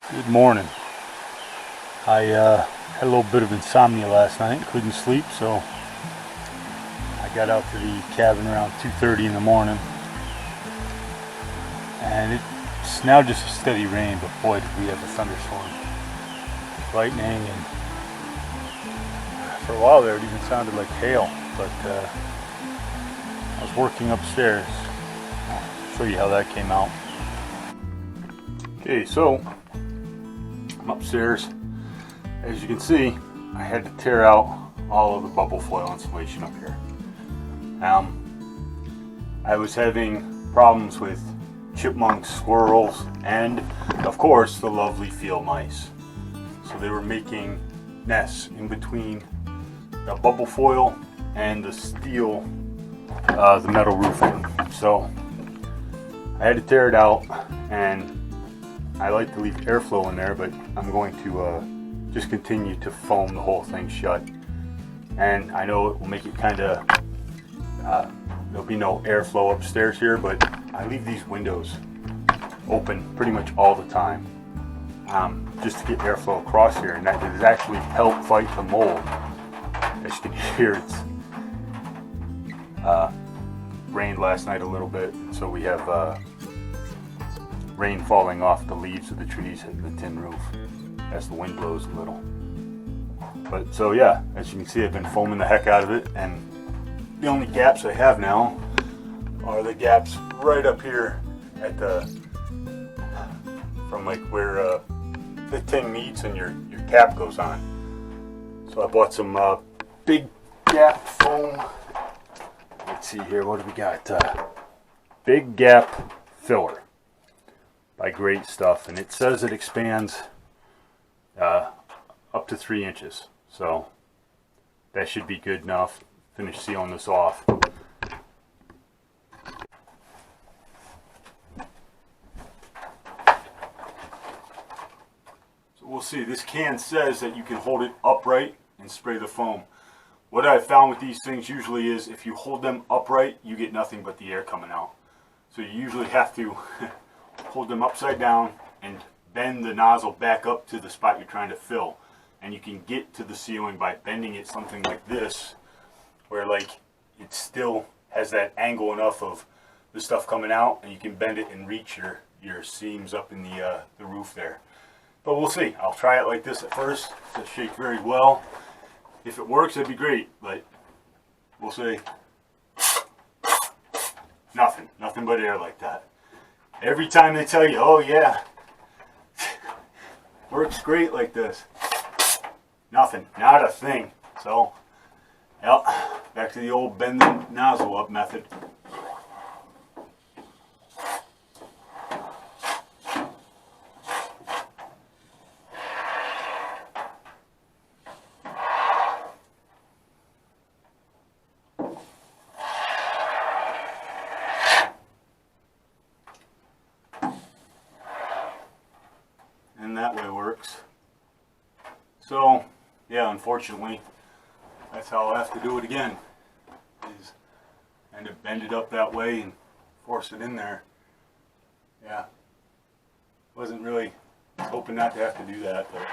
Good morning. I had a little bit of insomnia last night, couldn't sleep, so I got out to the cabin around 2:30 in the morning, and it's now just a steady rain, but boy did we have a thunderstorm, lightning, and for a while there it even sounded like hail, but I was working upstairs. I'll show you how that came out. Okay, so I'm upstairs. As you can see, I had to tear out all of the bubble foil insulation up here. I was having problems with chipmunks, squirrels, and of course the lovely field mice. So they were making nests in between the bubble foil and the steel, the metal roofing. So I had to tear it out, and I like to leave airflow in there, but I'm going to just continue to foam the whole thing shut. And I know it will make it kind of, there'll be no airflow upstairs here, but I leave these windows open pretty much all the time, just to get airflow across here, and that has actually helped fight the mold. As you can hear, it's rained last night a little bit, so we have rain falling off the leaves of the trees hitting the tin roof as the wind blows a little. But so yeah, as you can see, I've been foaming the heck out of it, and the only gaps I have now are the gaps right up here at from like where the tin meets and your cap goes on. So I bought some big gap foam. Let's see here, what do we got? Big gap filler by Great Stuff, and it says it expands up to 3 inches, so that should be good enough. Finish sealing this off. So we'll see. This can says that you can hold it upright and spray the foam. What I've found with these things usually is if you hold them upright, you get nothing but the air coming out. So you usually have to hold them upside down and bend the nozzle back up to the spot you're trying to fill. And you can get to the ceiling by bending it something like this, where like it still has that angle enough of the stuff coming out, and you can bend it and reach your seams up in the roof there. But we'll see. I'll try it like this at first. It'll shake very well. If it works, that'd be great, but we'll see. Nothing but air like that. Every time they tell you, oh yeah, works great like this. Nothing, not a thing. So, yep, back to the old bend the nozzle up method. And that way works. So, yeah, unfortunately, that's how I'll have to do it again. Is kind of bend it up that way and force it in there. Yeah, wasn't really hoping not to have to do that, but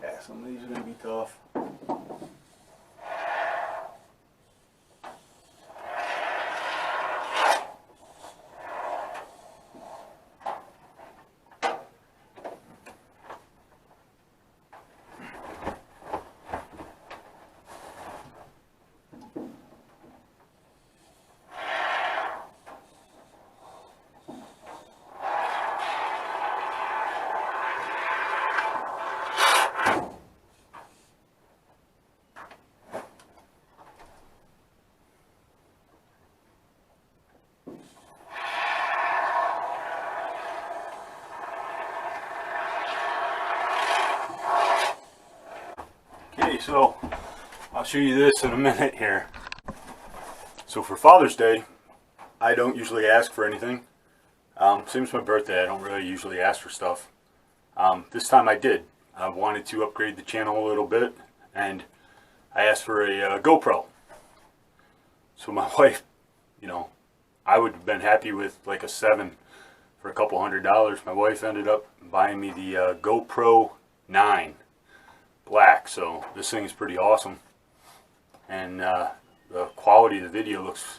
yeah, some of these are going to be tough. Okay, so I'll show you this in a minute here. So for Father's Day, I don't usually ask for anything. Same as my birthday, I don't really usually ask for stuff. This time I did. I wanted to upgrade the channel a little bit, and I asked for a GoPro. So my wife, you know, I would have been happy with like a 7 for a couple $100. My wife ended up buying me the GoPro 9 Black. So this thing is pretty awesome, and the quality of the video looks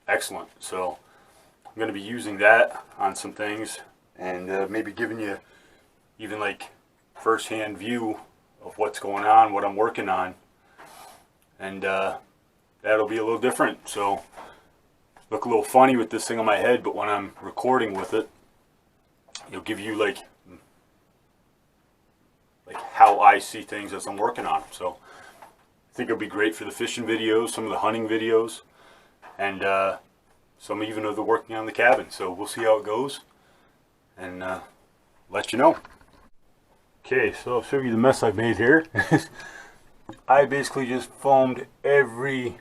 excellent. So I'm going to be using that on some things, and maybe giving you even like first-hand view of what's going on, what I'm working on, and that'll be a little different. So look a little funny with this thing on my head, but when I'm recording with it, it'll give you like how I see things as I'm working on them. So I think it'll be great for the fishing videos, some of the hunting videos, and some even of the working on the cabin. So we'll see how it goes, and let you know. Okay, so I'll show you the mess I made here. I basically just foamed every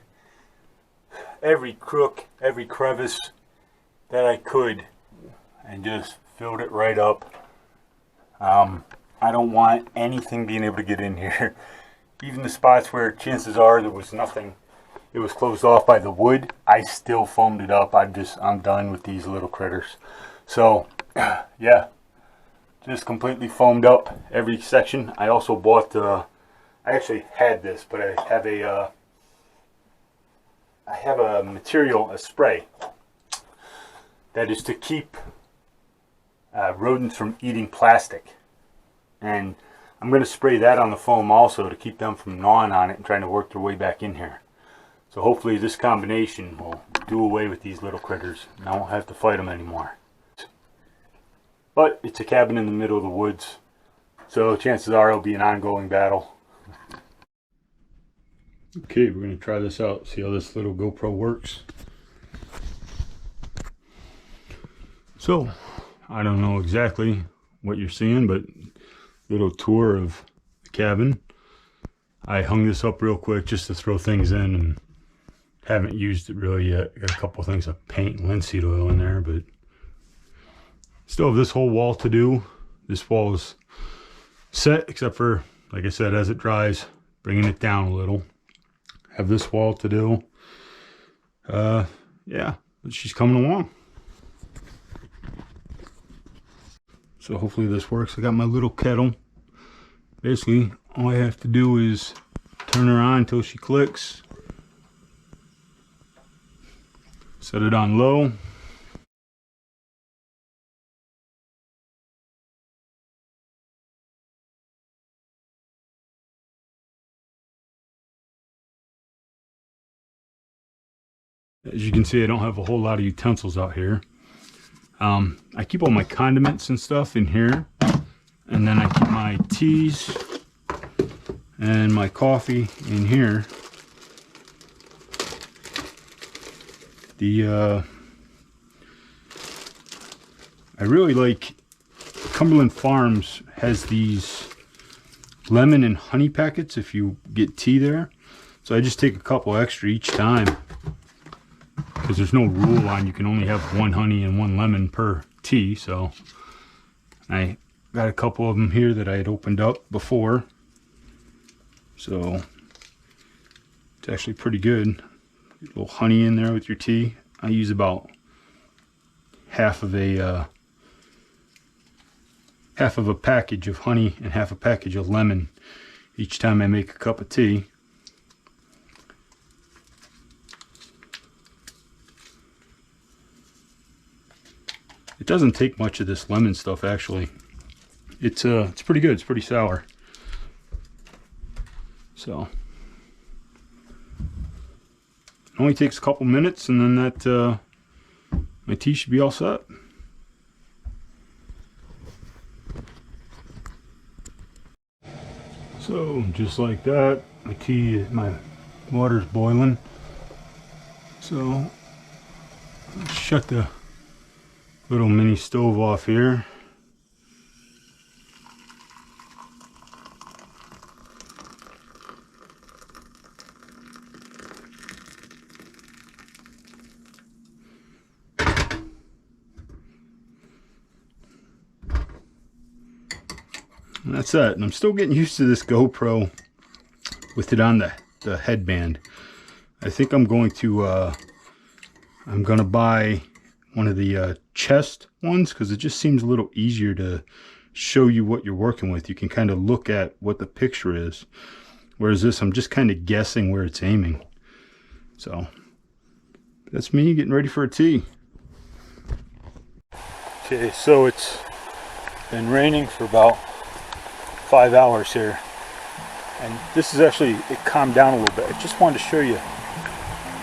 crook, every crevice that I could, and just filled it right up. I don't want anything being able to get in here. Even the spots where chances are there was nothing, it was closed off by the wood, I still foamed it up. I'm done with these little critters. So yeah, just completely foamed up every section. I also bought I actually had this, but I have a material, a spray that is to keep rodents from eating plastic, and I'm going to spray that on the foam also to keep them from gnawing on it and trying to work their way back in here. So hopefully this combination will do away with these little critters, and I won't have to fight them anymore. But it's a cabin in the middle of the woods, so chances are it'll be an ongoing battle. Okay, we're going to try this out, see how this little GoPro works. So, I don't know exactly what you're seeing, but little tour of the cabin. I hung this up real quick just to throw things in, and haven't used it really yet. Got a couple things of paint and linseed oil in there, but still have this whole wall to do. This wall is set, except for, like I said, as it dries, bringing it down a little. Have this wall to do. Yeah, but she's coming along. So hopefully this works. I got my little kettle. Basically, all I have to do is turn her on until she clicks. Set it on low. As you can see, I don't have a whole lot of utensils out here. I keep all my condiments and stuff in here, and then I keep my teas and my coffee in here. I really like Cumberland Farms has these lemon and honey packets if you get tea there. So I just take a couple extra each time, because there's no rule on you can only have one honey and one lemon per tea. So I got a couple of them here that I had opened up before, so it's actually pretty good. Get a little honey in there with your tea. I use about half of a package of honey and half a package of lemon each time I make a cup of tea. It doesn't take much of this lemon stuff, actually. It's pretty good. It's pretty sour. So it only takes a couple minutes, and then that my tea should be all set. So just like that, my water's boiling. So let's shut the little mini stove off here. And that's it. And I'm still getting used to this GoPro with it on the headband. I think I'm going to buy one of the chest ones, because it just seems a little easier to show you what you're working with. You can kind of look at what the picture is, whereas this, I'm just kind of guessing where it's aiming. So that's me getting ready for a tea. Okay, so it's been raining for about 5 hours here, and this is actually, it calmed down a little bit. I just wanted to show you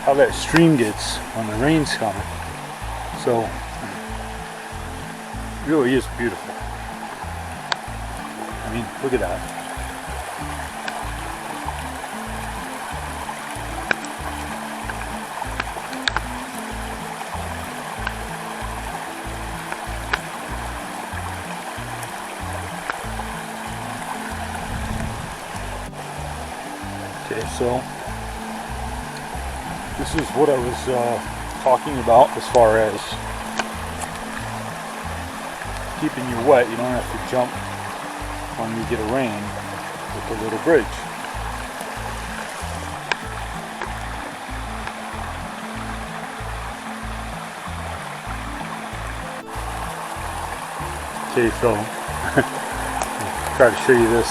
how that stream gets when the rain's coming. So it really is beautiful. I mean, look at that. Okay, so this is what I was talking about as far as keeping you wet. You don't have to jump when you get a rain with a little bridge. Okay, so try to show you this.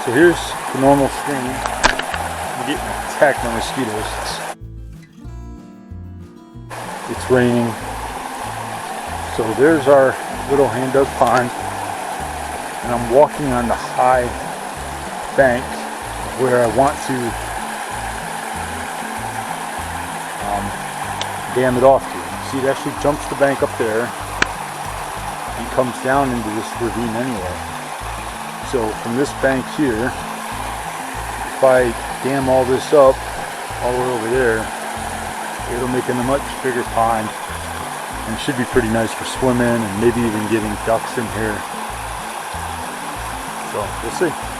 So here's the normal stream. I'm getting attacked by mosquitoes. It's raining. So there's our little hand dug pond, and I'm walking on the high bank where I want to dam it off to. See, it actually jumps the bank up there and comes down into this ravine anyway. So from this bank here, if I dam all this up all the way over there, it'll make a much bigger pond, and it should be pretty nice for swimming and maybe even getting ducks in here. So we'll see.